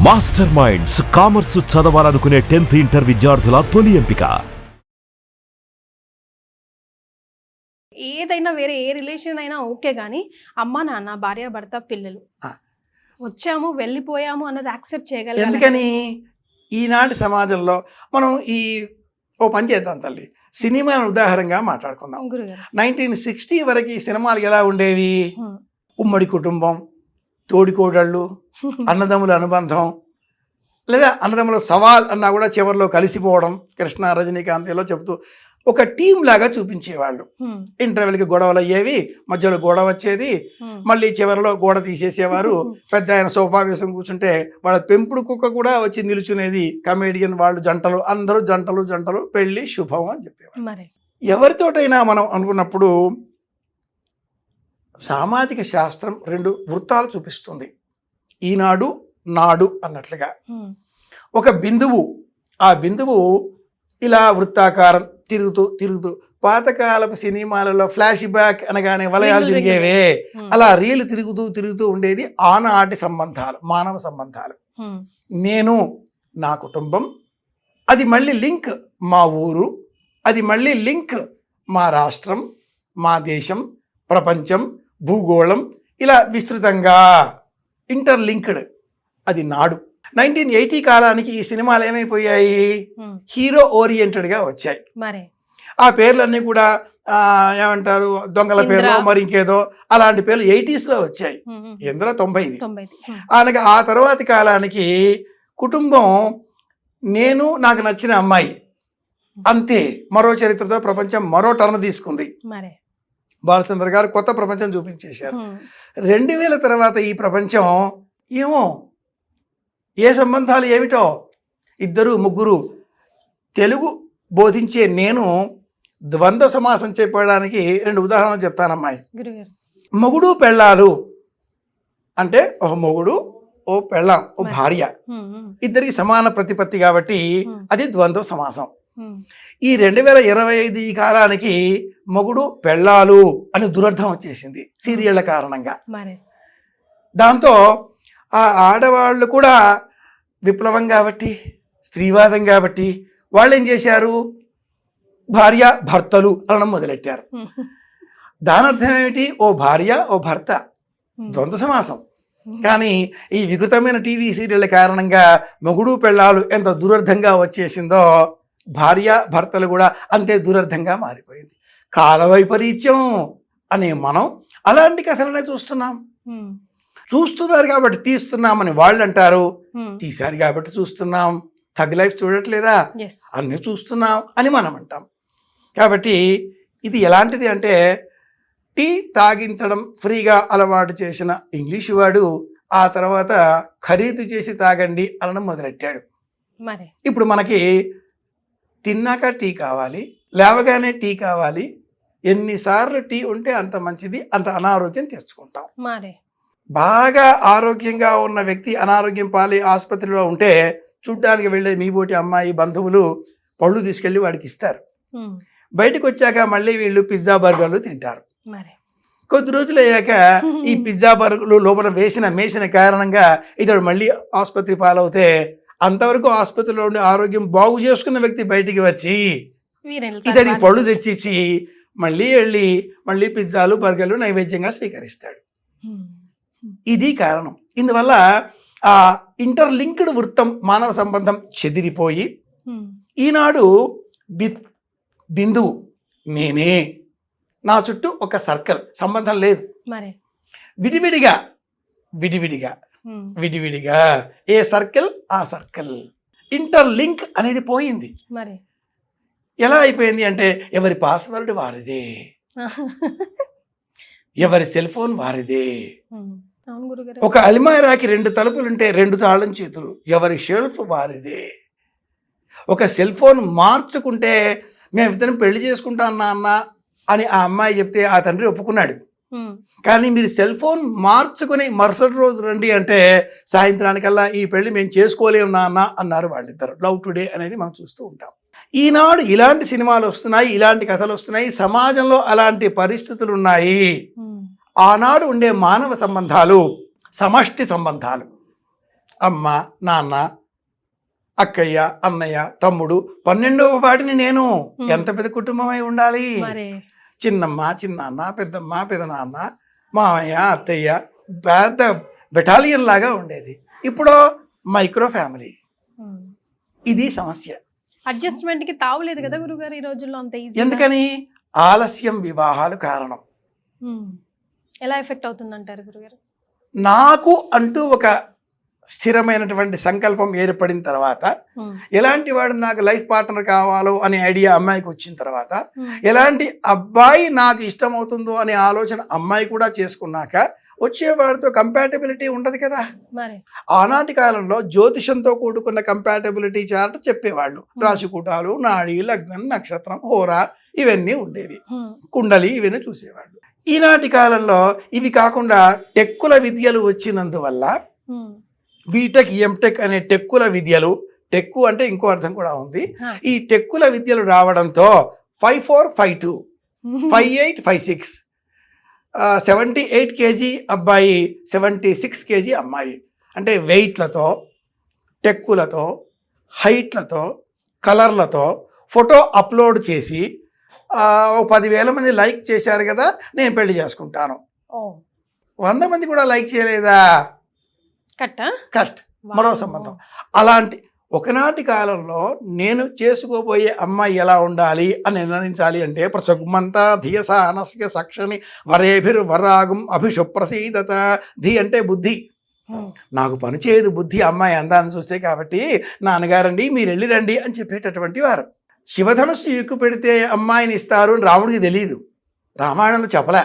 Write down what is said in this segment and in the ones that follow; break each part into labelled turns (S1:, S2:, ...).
S1: Master minds commerce చదవాలనుకునే 10th inter విద్యార్థుల తొలి ఎంపిక.
S2: ఏదైనా వేరే ఏ రిలేషన్ అయినా ఓకే, కానీ అమ్మ నాన్న భార్య భర్త పిల్లలు వచ్చాము వెళ్ళిపోయాము అన్నది యాక్సెప్ట్ చేయగలగాలి.
S3: ఎందుకని ఈనాటి సమాజంలో మనం ఓ పని చేద్దాం తల్లి, సినిమాను ఉదాహరణగా మాట్లాడుకుందాం. 1960 వరకు ఈ సినిమాలు ఎలా ఉండేవి? ఉమ్మడి కుటుంబం, తోడికోడళ్ళు, అన్నదమ్ముల అనుబంధం, లేదా అన్నదమ్ముల సవాల్ అన్నా కూడా చివరిలో కలిసిపోవడం. కృష్ణ రజనీకాంత్లో చెబుతూ ఒక టీం లాగా చూపించేవాళ్ళు. ఇంటర్వెల్కి గొడవలు అయ్యేవి, మధ్యలో గొడవ వచ్చేది, మళ్ళీ చివరిలో గోడ తీసేసేవారు. పెద్ద ఆయన సోఫా వేసుకుని కూర్చుంటే వాళ్ళ పెంపుడు కుక్క కూడా వచ్చి నిలుచునేది. కమేడియన్ వాళ్ళు జంటలు, అందరూ జంటలు జంటలు, పెళ్లి శుభం అని చెప్పేవారు. ఎవరితోటైనా మనం అనుకున్నప్పుడు సామాజిక శాస్త్రం 2 వృత్తాలు చూపిస్తుంది. ఈనాడు నాడు అన్నట్లుగా ఒక బిందువు, ఆ బిందువు ఇలా వృత్తాకారం తిరుగుతూ తిరుగుతూ, పాతకాలపు సినిమాలలో ఫ్లాష్ బ్యాక్ అనగానే వలయాలు తిరిగేవే, అలా రీళ్లు తిరుగుతూ తిరుగుతూ ఉండేది ఆనాటి సంబంధాలు, మానవ సంబంధాలు. నేను, నా కుటుంబం, అది మళ్ళీ లింక్ మా ఊరు, అది మళ్ళీ లింక్ మా రాష్ట్రం, మా దేశం, ప్రపంచం, భూగోళం, ఇలా విస్తృతంగా ఇంటర్లింక్డ్. అది నాడు. 1980 కాలానికి ఈ సినిమాలు ఏమైపోయాయి? హీరో ఓరియంటెడ్గా వచ్చాయి. ఆ పేర్లన్నీ కూడా ఏమంటారు, దొంగల పేర్లు, మరి ఇంకేదో అలాంటి పేర్లు 80sలో వచ్చాయి. ఎందులో 90. అలాగే ఆ తర్వాతి కాలానికి కుటుంబం, నేను, నాకు నచ్చిన అమ్మాయి, అంతే. మరో చరిత్రతో ప్రపంచం మరో టర్న్ తీసుకుంది. బాలచంద్ర గారు కొత్త ప్రపంచం చూపించేశారు. 2000 తర్వాత ఈ ప్రపంచం ఏమో, ఏ సంబంధాలు ఏమిటో, 2, 3. తెలుగు బోధించే నేను ద్వంద్వ సమాసం చెప్పడానికి 2 ఉదాహరణలు చెప్తానమ్మాయి. మొగుడు పెళ్ళాలు అంటే ఒక మొగుడు, ఓ పెళ్ళాం, ఓ భార్య, ఇద్దరికి సమాన ప్రతిపత్తి కాబట్టి అది ద్వంద్వ సమాసం. ఈ 2025 ఈ కాలానికి మొగుడు పెళ్ళాలు అని దురర్థం వచ్చేసింది సీరియళ్ల కారణంగా. దాంతో ఆ ఆడవాళ్ళు కూడా విప్లవం కాబట్టి, స్త్రీవాదం కాబట్టి వాళ్ళు ఏం చేశారు, భార్య భర్తలు అనడం మొదలెట్టారు. దాని అర్థం ఏమిటి? ఓ భార్య, ఓ భర్త, ద్వంద్వ సమాసం. కానీ ఈ వికృతమైన టీవీ సీరియళ్ల కారణంగా మొగుడు పెళ్ళాలు ఎంత దురర్థంగా వచ్చేసిందో, భార్య భర్తలు కూడా అంతే దురర్థంగా మారిపోయింది. కాల వైపరీత్యం అనే మనం అలాంటి కథలనే చూస్తున్నాం. చూస్తున్నారు కాబట్టి తీస్తున్నామని వాళ్ళు అంటారు, తీశారు కాబట్టి చూస్తున్నాం. తగ్ లైఫ్ చూడట్లేదా, అన్నీ చూస్తున్నాం అని మనం అంటాం. కాబట్టి ఇది ఎలాంటిది అంటే, టీ తాగించడం ఫ్రీగా అలవాటు చేసిన ఇంగ్లీషు వాడు ఆ తర్వాత ఖరీదు చేసి తాగండి అనడం మొదలెట్టాడు. ఇప్పుడు మనకి తిన్నాక టీ కావాలి, లేవగానే టీ కావాలి. ఎన్నిసార్లు టీ ఉంటే అంత మంచిది, అంత అనారోగ్యం తెచ్చుకుంటాం. బాగా ఆరోగ్యంగా ఉన్న వ్యక్తి అనారోగ్యం పాలి ఆసుపత్రిలో ఉంటే చూడ్డానికి వెళ్ళే మీ బోటి అమ్మాయి బంధువులు పళ్ళు తీసుకెళ్ళి వాడికి ఇస్తారు. బయటకు వచ్చాక మళ్ళీ వీళ్ళు పిజ్జా బర్గర్లు తింటారు. కొద్ది రోజులు అయ్యాక ఈ పిజ్జా బర్గర్లు లోపల మేసిన కారణంగా ఇతడు మళ్ళీ ఆసుపత్రి పాలవుతే, అంతవరకు ఆసుపత్రిలో ఉండి ఆరోగ్యం బాగు చేసుకున్న వ్యక్తి బయటికి వచ్చి ఇతడికి పళ్ళు తెచ్చిచ్చి మళ్ళీ వెళ్ళి మళ్ళీ పిజ్జాలు బర్గర్లు నైవేద్యంగా స్వీకరిస్తాడు. ఇది కారణం. ఇందువల్ల ఆ ఇంటర్లింక్డ్ వృత్తం, మానవ సంబంధం చెదిరిపోయి ఈనాడు బిందువు నేనే, నా చుట్టూ ఒక సర్కిల్, సంబంధం లేదు. విడివిడిగా విడివిడిగా ఏ సర్కిల్ ఆ సర్కిల్, ఇంటర్లింక్ అనేది పోయింది. ఎలా అయిపోయింది అంటే, ఎవరి పాస్వర్డ్ వారిదే, ఎవరి సెల్ ఫోన్ వారిదే. ఒక అల్మారాకి 2 తలుపులుంటే 2 తాళం చేతులు, ఎవరి షెల్ఫ్ వారిదే. ఒక సెల్ ఫోన్ మార్చుకుంటే, మేము ఇతను పెళ్లి చేసుకుంటాం నాన్న అని ఆ అమ్మాయి చెప్తే ఆ తండ్రి ఒప్పుకున్నాడు. కానీ మీరు సెల్ ఫోన్ మార్చుకుని మరుసటి రోజు రండి అంటే సాయంత్రానికల్లా ఈ పెళ్లి మేము చేసుకోలేము నాన్న అన్నారు వాళ్ళిద్దరు. లవ్ టుడే అనేది మనం చూస్తూ ఉంటాం. ఈనాడు ఇలాంటి సినిమాలు వస్తున్నాయి, ఇలాంటి కథలు వస్తున్నాయి, సమాజంలో అలాంటి పరిస్థితులు ఉన్నాయి. ఆనాడు ఉండే మానవ సంబంధాలు సమష్టి సంబంధాలు. అమ్మ, నాన్న, అక్కయ్య, అన్నయ్య, తమ్ముడు, 12వ వాడిని నేను. ఎంత పెద్ద కుటుంబం అయి ఉండాలి.
S2: మరి
S3: చిన్నమ్మ, చిన్నాన్న, పెద్దమ్మ, పెదనాన్న, మామయ్య, అత్తయ్య, పెద్ద బెటాలియన్ లాగా ఉండేది. ఇప్పుడు మైక్రో ఫ్యామిలీ. ఇది సమస్య.
S2: అడ్జస్ట్మెంట్ కి తావులేదు కదా గురుగారు ఈ రోజుల్లో అంత ఈజీ.
S3: ఎందుకని? ఆలస్యం వివాహాలు కారణం.
S2: ఎలా ఎఫెక్ట్ అవుతుంది అంటారు గురుగారు?
S3: నాకు అంటూ ఒక స్థిరమైనటువంటి సంకల్పం ఏర్పడిన తర్వాత, ఎలాంటి వాడు నాకు లైఫ్ పార్ట్నర్ కావాలో అనే ఐడియా అమ్మాయికి వచ్చిన తర్వాత, ఎలాంటి అబ్బాయి నాకు ఇష్టమవుతుందో అనే ఆలోచన అమ్మాయి కూడా చేసుకున్నాక వచ్చేవాడితో కంపాటబిలిటీ ఉండదు కదా. ఆనాటి కాలంలో జ్యోతిషంతో కూడుకున్న కంపాటబిలిటీ చార్ట్ చెప్పేవాళ్ళు. రాశికూటాలు, నాడి, లగ్నం, నక్షత్రం, హోరా ఇవన్నీ ఉండేవి. కుండలి ఇవన్నీ చూసేవాళ్ళు. ఈనాటి కాలంలో ఇవి కాకుండా టెక్కుల విద్యలు వచ్చినందువల్ల బీటెక్, ఎంటెక్ అనే టెక్కుల విద్యలు, టెక్కు అంటే ఇంకో అర్థం కూడా ఉంది. ఈ టెక్కుల విద్యలు రావడంతో 54, 52, 58, 56, 78 kg అబ్బాయి, 76 kg అమ్మాయి. అంటే వెయిట్లతో, టెక్కులతో, హైట్లతో, కలర్లతో ఫోటో అప్లోడ్ చేసి 10,000 మంది లైక్ చేశారు కదా, నేను పెళ్లి చేసుకుంటాను. 100 మంది కూడా లైక్ చేయలేదా, కట్, మరో సంబంధం. అలాంటి ఒకనాటి కాలంలో నేను చేసుకోబోయే అమ్మాయి ఎలా ఉండాలి అని నిర్ణయించాలి అంటే, ప్రసగుమంతా ధియస అనస్య సక్షని వరేభిర్ వరాగం అభిషుప్రసీదత. ధి అంటే బుద్ధి. నాకు పనిచేయదు బుద్ధి అమ్మాయి అందాన్ని చూస్తే, కాబట్టి నాన్నగారండి మీరు వెళ్ళిరండి అని చెప్పేటటువంటి వారు. శివధనుస్సు ఎక్కువ పెడితే అమ్మాయిని ఇస్తారు అని రాముడికి తెలియదు, రామాయణంలో చెప్పలే.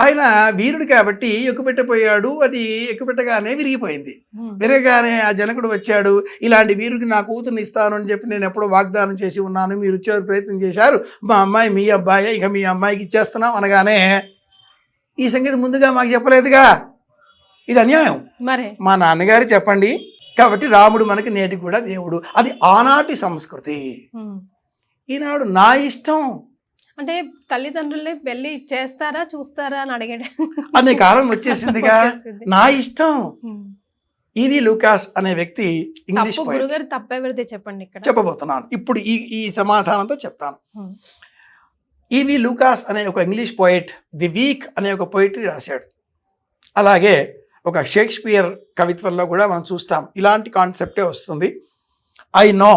S3: ఆయన వీరుడు కాబట్టి ఎక్కుపెట్టపోయాడు. అది ఎక్కుపెట్టగానే విరిగిపోయింది. విరగగానే ఆ జనకుడు వచ్చాడు, ఇలాంటి వీరుడికి నా కూతుర్ని ఇస్తాను అని చెప్పి నేను ఎప్పుడో వాగ్దానం చేసి ఉన్నాను, మీరు వచ్చే ప్రయత్నం చేశారు, మా అమ్మాయి మీ అబ్బాయి, ఇక మీ అమ్మాయికి ఇచ్చేస్తున్నాం అనగానే, ఈ సంగతి ముందుగా మాకు చెప్పలేదుగా, ఇది అన్యాయం. మా నాన్నగారు చెప్పండి. కాబట్టి రాముడు మనకి నేటికి కూడా దేవుడు. అది ఆనాటి సంస్కృతి. ఈనాడు నా ఇష్టం
S2: అంటే తల్లిదండ్రులే పెళ్లి చేస్తారా చూస్తారా అని అడిగాడు
S3: అనే కాలం వచ్చేసిందిగా. నా ఇష్టం. ఈవి లూకాస్ అనే వ్యక్తి ఇంగ్లీష్
S2: గురుగారు తప్పెవరిదే చెప్పండి, ఇక్కడ
S3: చెప్పబోతున్నాను. ఇప్పుడు ఈ సమాధానంతో చెప్తాను. ఈవి లూకాస్ అనే ఒక ఇంగ్లీష్ పోయిట్ ది వీక్ అనే ఒక పోయిటరీ రాశాడు. అలాగే ఒక షేక్స్పియర్ కవిత్వంలో కూడా మనం చూస్తాం ఇలాంటి కాన్సెప్టే వస్తుంది. ఐ నో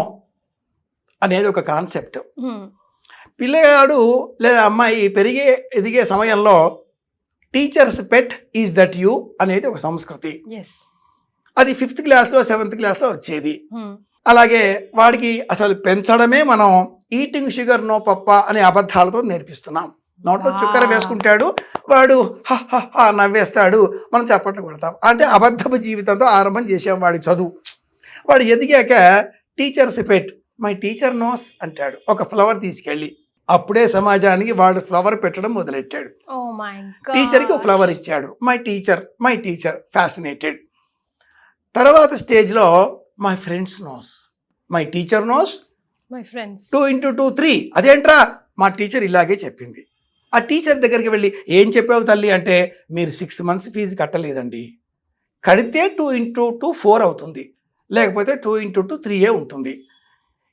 S3: అనేది ఒక కాన్సెప్ట్. పిల్లగాడు లేదా అమ్మాయి ఎదిగే సమయంలో teachers pet is that you అనేది ఒక సంస్కృతి. అది 5th క్లాస్లో 7th క్లాస్లో వచ్చేది. అలాగే వాడికి అసలు పెంచడమే మనం ఈటింగ్ షుగర్ నో పప్ప అనే అబద్ధాలతో నేర్పిస్తున్నాం. నోట్లో చుక్కర వేసుకుంటాడు వాడు, నవ్వేస్తాడు, మనం చప్పట్లు కొడతాం. అంటే అబద్ధపు జీవితంతో ఆరంభం చేసాం వాడి చదువు. వాడు ఎదిగాక teacher's pet, my teacher knows అంటాడు ఒక ఫ్లవర్ తీసుకెళ్ళి. అప్పుడే సమాజానికి వాడు ఫ్లవర్ పెట్టడం మొదలెట్టాడు. టీచర్కి ఫ్లవర్ ఇచ్చాడు, మై టీచర్ ఫ్యాసినేటెడ్. తర్వాత స్టేజ్లో my friends knows, my teacher knows,
S2: my friends
S3: 2 into 2 3. అదేంట్రా, మా టీచర్ ఇలాగే చెప్పింది. ఆ టీచర్ దగ్గరికి వెళ్ళి ఏం చెప్పావు తల్లి అంటే, మీరు 6 months ఫీజు కట్టలేదండి, కడితే 2 into 2 4 అవుతుంది, లేకపోతే 2 into 2 3 ఉంటుంది.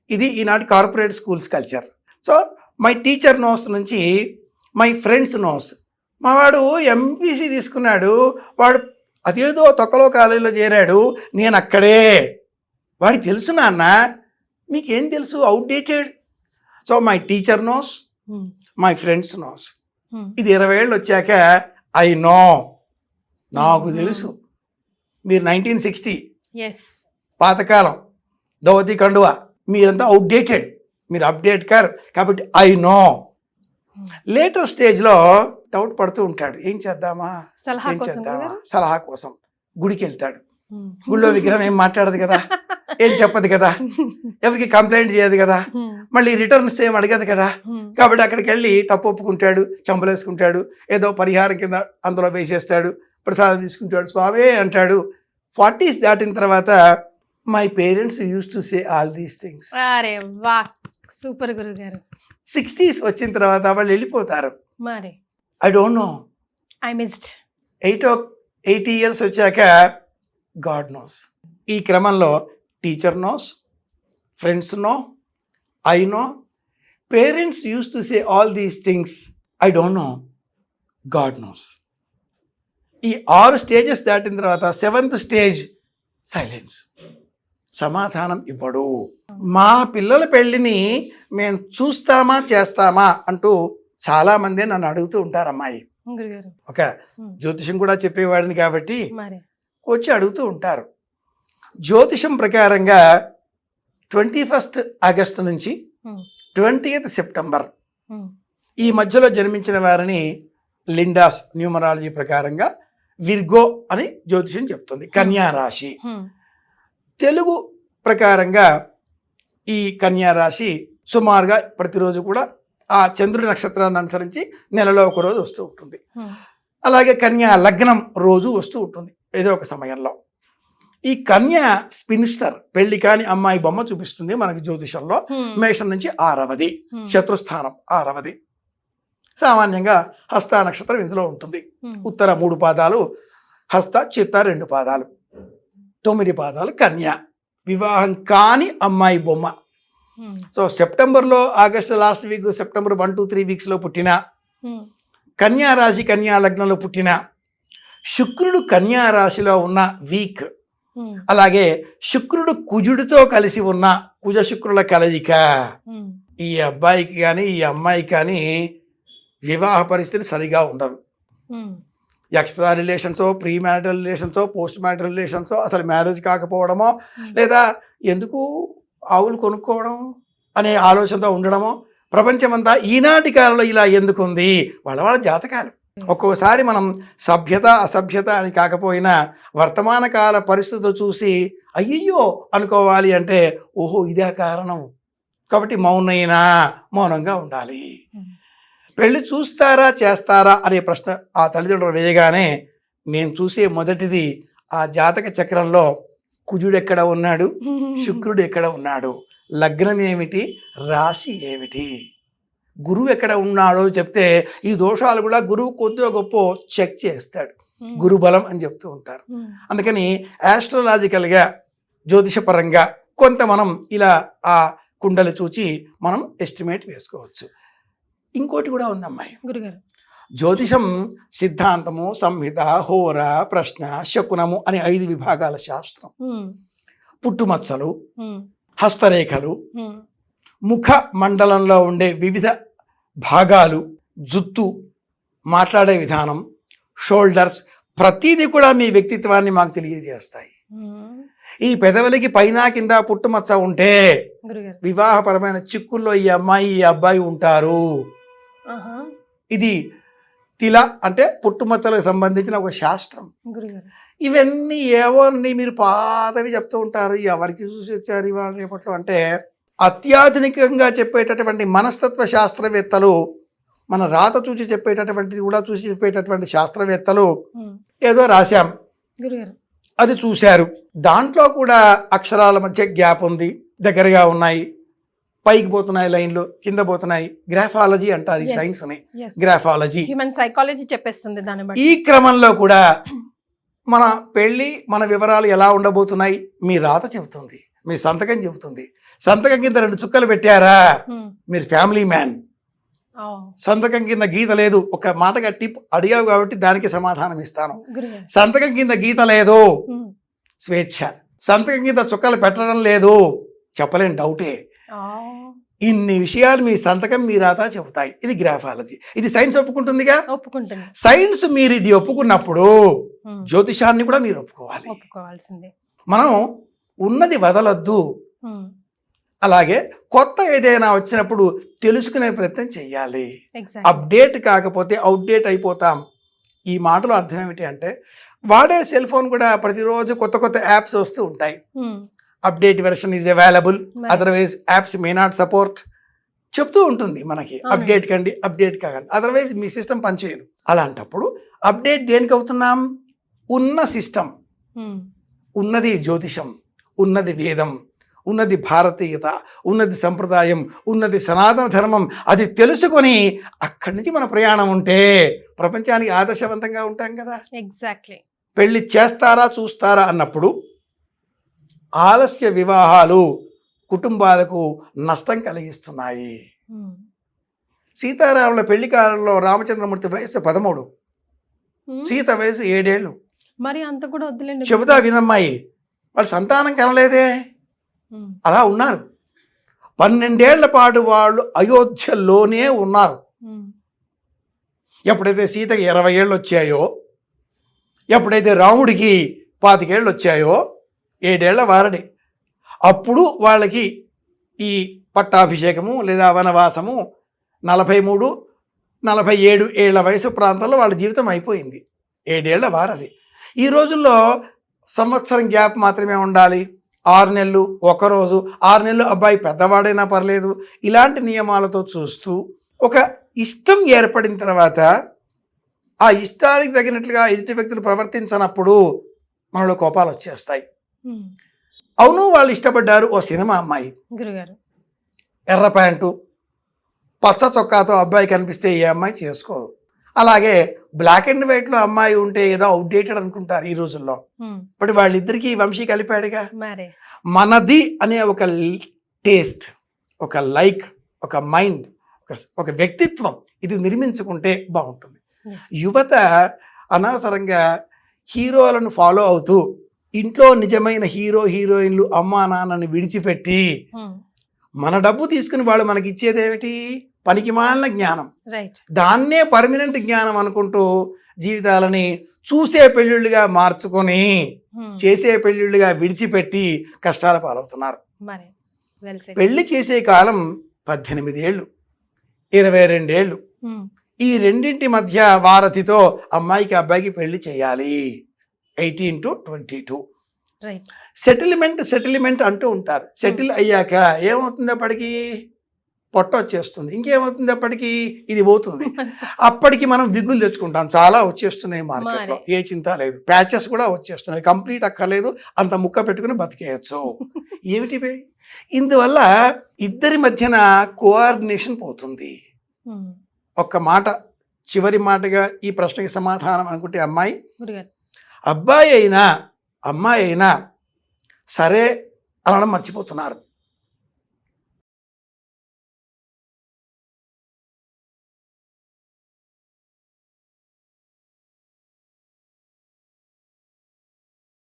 S3: ఇది ఈనాటి corporate schools culture. So my teacher nose నుంచి మై ఫ్రెండ్స్ నోస్. మా వాడు ఎంపీసీ తీసుకున్నాడు, వాడు అదేదో తొక్కలో కాలేజీలో చేరాడు, నేను అక్కడే. వాడికి తెలుసు నాన్న, మీకేం తెలుసు, outdated. So my teacher knows, my friends knows. ఇది 20 ఏళ్ళు వచ్చాక ఐ నో, నాకు తెలుసు. మీరు 1960 పాతకాలం, ధోతి కండువా, మీరంతా అవుట్డేటెడ్, మీరు అప్డేట్ కారు. కాబట్టి ఐ నో. లేటర్ స్టేజ్లో డౌట్ పడుతూ ఉంటాడు, ఏం చేద్దామా సలహా కోసం గుడికి వెళ్తాడు. గుళ్ళో విగ్రహం ఏం మాట్లాడదు కదా, ఏం చెప్పదు కదా, ఎవరికి కంప్లైంట్ చేయదు కదా, మళ్ళీ రిటర్న్స్ ఏం అడగదు కదా. కాబట్టి అక్కడికి వెళ్ళి తప్పు ఒప్పుకుంటాడు, చంపలేసుకుంటాడు, ఏదో పరిహారం కింద అందులో వేసేస్తాడు, ప్రసాదం తీసుకుంటాడు, స్వామి అంటాడు. 40s దాటిన తర్వాత my parents use to say all these things.
S2: Super గురుగారు.
S3: 60s వచ్చిన తర్వాత వాళ్ళు వెళ్ళిపోతారు.
S2: మరి
S3: I don't know,
S2: I missed.
S3: 80 years వచ్చాక గాడ్ నోస్. ఈ క్రమంలో teacher knows, friends know, I know, parents use to say all these things, I don't know, God knows. ఈ 6 స్టేజెస్ దాటిన తర్వాత 7th స్టేజ్ సైలెన్స్. సమాధానం ఇవ్వడు. మా పిల్లల పెళ్ళిని మేము చూస్తామా చేస్తామా అంటూ చాలామంది నన్ను అడుగుతూ ఉంటారు. అమ్మాయి
S2: గురుగారు
S3: ఒక జ్యోతిషం కూడా చెప్పేవాడిని కాబట్టి
S2: మరి
S3: వచ్చి అడుగుతూ ఉంటారు. జ్యోతిషం ప్రకారంగా 21 ఆగస్టు నుంచి 20th సెప్టెంబర్ ఈ మధ్యలో జన్మించిన వారిని లిండాస్ న్యూమరాలజీ ప్రకారంగా విర్గో అని జ్యోతిషం చెప్తుంది. కన్యా రాశి. తెలుగు ప్రకారంగా ఈ కన్యా రాశి సుమారుగా ప్రతిరోజు కూడా ఆ చంద్రుడి నక్షత్రాన్ని అనుసరించి నెలలో ఒక రోజు వస్తూ ఉంటుంది. అలాగే కన్యా లగ్నం రోజు వస్తూ ఉంటుంది ఏదో ఒక సమయంలో. ఈ కన్యా స్పిన్స్టర్, పెళ్లి కాని అమ్మాయి బొమ్మ చూపిస్తుంది మనకి జ్యోతిషంలో. మేషం నుంచి 6వది, శత్రుస్థానం 6వది. సామాన్యంగా హస్త నక్షత్రం ఇందులో ఉంటుంది. ఉత్తర 3 పాదాలు హస్త, చిత్త 2 పాదాలు, 9 పాదాలు కన్యా. వివాహం కాని అమ్మాయి బొమ్మ. సో సెప్టెంబర్లో, ఆగస్టు లాస్ట్ వీక్, సెప్టెంబర్ 1, 2, 3 వీక్స్లో పుట్టిన, కన్యా రాశి కన్యా లగ్నంలో పుట్టిన, శుక్రుడు కన్యా రాశిలో ఉన్న వీక్, అలాగే శుక్రుడు కుజుడితో కలిసి ఉన్న కుజ శుక్రుల కలయిక, ఈ అబ్బాయికి కానీ ఈ అమ్మాయికి కానీ వివాహ పరిస్థితి సరిగా ఉండదు. ఎక్స్ట్రా రిలేషన్సో, ప్రీ మ్యారిటల్ రిలేషన్సో, పోస్ట్ మ్యారిటల్ రిలేషన్సో, అసలు మ్యారేజ్ కాకపోవడమో, లేదా ఎందుకు ఆవులు కొనుక్కోవడం అనే ఆలోచనతో ఉండడమో, ప్రపంచమంతా ఈనాటి కాలంలో ఇలా ఎందుకుంది, వాళ్ళ జాతకాలు. ఒక్కోసారి మనం సభ్యత అసభ్యత అని కాకపోయినా వర్తమాన కాల పరిస్థితులు చూసి అయ్యయ్యో అనుకోవాలి అంటే ఓహో ఇదే కారణం, కాబట్టి మౌనంగా ఉండాలి. పెళ్ళి చూస్తారా చేస్తారా అనే ప్రశ్న ఆ తల్లిదండ్రులు వేయగానే నేను చూసే మొదటిది ఆ జాతక చక్రంలో కుజుడు ఎక్కడ ఉన్నాడు, శుక్రుడు ఎక్కడ ఉన్నాడు, లగ్నం ఏమిటి, రాశి ఏమిటి, గురువు ఎక్కడ ఉన్నాడో చెప్తే ఈ దోషాలు కూడా గురువు కొద్దిగా గొప్ప చెక్ చేస్తాడు. గురుబలం అని చెప్తూ ఉంటారు. అందుకని ఆస్ట్రాలజికల్గా జ్యోతిషపరంగా కొంత మనం ఇలా ఆ కుండలు చూచి మనం ఎస్టిమేట్ వేసుకోవచ్చు. ఇంకోటి కూడా ఉందమ్మాయి,
S2: గురుగారు
S3: జ్యోతిషం సిద్ధాంతము, సంహిత, హోర, ప్రశ్న, శకునము అనే 5 విభాగాల శాస్త్రం. పుట్టుమచ్చలు, హస్తరేఖలు, ముఖ మండలంలో ఉండే వివిధ భాగాలు, జుత్తు, మాట్లాడే విధానం, షోల్డర్స్, ప్రతిదీ కూడా మీ వ్యక్తిత్వాన్ని మాకు తెలియజేస్తాయి. ఈ పెదవులకి పైన కింద పుట్టుమచ్చ ఉంటే వివాహపరమైన చిక్కుల్లో ఈ అమ్మాయి ఈ అబ్బాయి ఉంటారు. ఇది తిల అంటే పుట్టుమచ్చలకు సంబంధించిన ఒక శాస్త్రం. ఇవన్నీ ఏవోని మీరు పాతవి చెప్తూ ఉంటారు, ఎవరికి చూసి వచ్చారు ఇవాళ రేపట్లో అంటే అత్యాధునికంగా చెప్పేటటువంటి మనస్తత్వ శాస్త్రవేత్తలు, మన రాత చూసి చెప్పేటటువంటిది కూడా చూసి చెప్పేటటువంటి శాస్త్రవేత్తలు ఏదో రాశాం, అది చూశారు. దాంట్లో కూడా అక్షరాల మధ్య గ్యాప్ ఉంది, దగ్గరగా ఉన్నాయి, పైకి పోతున్నాయి లైన్లు, కింద పోతున్నాయి. గ్రాఫాలజీ అంటారు ఈ సైన్స్ ని, గ్రాఫాలజీ.
S2: హ్యూమన్ సైకాలజీ చెప్పేస్తుంది దాన్ని బట్టి.
S3: ఈ క్రమంలో కూడా మన పెళ్లి, మన వివరాలు ఎలా ఉండబోతున్నాయి మీ రాత చెబుతుంది, మీ సంతకం చెబుతుంది. సంతకం కింద 2 చుక్కలు పెట్టారా మీరు ఫ్యామిలీ మ్యాన్. సంతకం కింద గీత లేదు, ఒక మాటగా టిప్ అడిగావు కాబట్టి దానికి సమాధానం ఇస్తాను. సంతకం కింద గీత లేదు, స్వేచ్ఛ. సంతకం కింద చుక్కలు పెట్టడం లేదు, చెప్పలేని డౌటే. ఇన్ని విషయాలు మీ సంతకం మీ రాత చెబుతాయి. ఇది గ్రాఫాలజీ. ఇది సైన్స్ ఒప్పుకుంటుందిగా. సైన్స్ మీరు ఇది ఒప్పుకున్నప్పుడు జ్యోతిషాన్ని కూడా మీరు ఒప్పుకోవాల్సిందే. మనం ఉన్నది వదలొద్దు. అలాగే కొత్త ఏదైనా వచ్చినప్పుడు తెలుసుకునే ప్రయత్నం చెయ్యాలి. అప్డేట్ కాకపోతే అవుట్డేట్ అయిపోతాం. ఈ మాటలో అర్థం ఏమిటి అంటే వాడే సెల్ ఫోన్ కూడా ప్రతిరోజు కొత్త కొత్త యాప్స్ వస్తూ ఉంటాయి. Update version is available, otherwise apps may not support చెప్తూ ఉంటుంది మనకి. అప్డేట్ కండి, అప్డేట్ కాకండి, అదర్వైజ్ మీ సిస్టమ్ పనిచేయదు. అలాంటప్పుడు అప్డేట్ దేనికి అవుతున్నాం? ఉన్న సిస్టమ్, ఉన్నది జ్యోతిషం, ఉన్నది వేదం, ఉన్నది భారతీయత, ఉన్నది సంప్రదాయం, ఉన్నది సనాతన ధర్మం, అది తెలుసుకొని అక్కడి నుంచి మన ప్రయాణం ఉంటే ప్రపంచానికి ఆదర్శవంతంగా ఉంటాం కదా.
S2: ఎగ్జాక్ట్లీ.
S3: పెళ్లి చేస్తారా చూస్తారా అన్నప్పుడు ఆలస్య వివాహాలు కుటుంబాలకు నష్టం కలిగిస్తున్నాయి. సీతారాముల పెళ్లి కాలంలో రామచంద్రమూర్తి వయసు 13, సీత వయసు 7 ఏళ్ళు.
S2: మరి అంత కూడా వద్దులేండి.
S3: చెబుతా వినమ్మాయి, వాళ్ళు సంతానం కనలేదే, అలా ఉన్నారు. 12 ఏళ్ల పాటు వాళ్ళు అయోధ్యలోనే ఉన్నారు. ఎప్పుడైతే సీతకి 20 ఏళ్ళు వచ్చాయో, ఎప్పుడైతే రాముడికి 25 ఏళ్ళు వచ్చాయో, 7 ఏళ్ల వారడి, అప్పుడు వాళ్ళకి ఈ పట్టాభిషేకము లేదా వనవాసము 43, 47 ఏళ్ల వయసు ప్రాంతంలో వాళ్ళ జీవితం అయిపోయింది. 7 ఏళ్ల వారది. ఈ రోజుల్లో సంవత్సరం గ్యాప్ మాత్రమే ఉండాలి. 6 నెలలు, 1 రోజు, 6 నెలలు అబ్బాయి పెద్దవాడైనా పర్లేదు. ఇలాంటి నియమాలతో చూస్తూ ఒక ఇష్టం ఏర్పడిన తర్వాత ఆ ఇష్టానికి తగినట్లుగా ఎదుటి వ్యక్తులు ప్రవర్తించనప్పుడు మనలో కోపాలు వచ్చేస్తాయి. అవును, వాళ్ళు ఇష్టపడ్డారు. ఓ సినిమా అమ్మాయి,
S2: గురుగారు,
S3: ఎర్ర ప్యాంటు పచ్చ చొక్కాతో అబ్బాయి కనిపిస్తే ఏ అమ్మాయి చేసుకోదు. అలాగే బ్లాక్ అండ్ వైట్లో అమ్మాయి ఉంటే ఏదో అవుట్డేటెడ్ అనుకుంటారు ఈ రోజుల్లో. బట్ వాళ్ళిద్దరికీ వంశీ కలిపాడుగా. మనది అనే ఒక టేస్ట్, ఒక లైక్, ఒక మైండ్, ఒక వ్యక్తిత్వం ఇది నిర్మించుకుంటే బాగుంటుంది. యువత అనవసరంగా హీరోలను ఫాలో అవుతూ ఇంట్లో నిజమైన హీరో హీరోయిన్లు అమ్మా నాన్నని విడిచిపెట్టి మన డబ్బు తీసుకుని వాళ్ళు మనకి ఇచ్చేది ఏమిటి? పనికిమాలిన జ్ఞానం. దాన్నే పర్మనెంట్ జ్ఞానం అనుకుంటూ జీవితాలని చూసే పెళ్ళిళ్ళుగా మార్చుకొని చేసే పెళ్ళిళ్ళుగా విడిచిపెట్టి కష్టాల పాలవుతున్నారు. పెళ్లి చేసే కాలం 18 ఏళ్ళు, 22 ఏళ్ళు. ఈ రెండింటి మధ్య వారధితో అమ్మాయికి అబ్బాయికి పెళ్లి చేయాలి. 18 to 22. సెటిల్మెంట్ అంటూ ఉంటారు. సెటిల్ అయ్యాక ఏమవుతుంది? అప్పటికి పొట్ట వచ్చేస్తుంది. ఇంకేమవుతుంది? అప్పటికి ఇది పోతుంది. అప్పటికి మనం విగ్గులు తెచ్చుకుంటాం. చాలా వచ్చేస్తున్నాయి మార్కెట్లో, ఏ చింత లేదు. ప్యాచెస్ కూడా వచ్చేస్తున్నాయి. కంప్లీట్ అక్కర్లేదు, అంత ముక్క పెట్టుకుని బతికేయచ్చు. ఏమిటి? ఇందువల్ల ఇద్దరి మధ్యన కోఆర్డినేషన్ పోతుంది. ఒక్క మాట, చివరి మాటగా ఈ ప్రశ్నకి సమాధానం అనుకుంటే అబ్బాయి అయినా అమ్మాయి అయినా సరే అనడం మర్చిపోతున్నారు.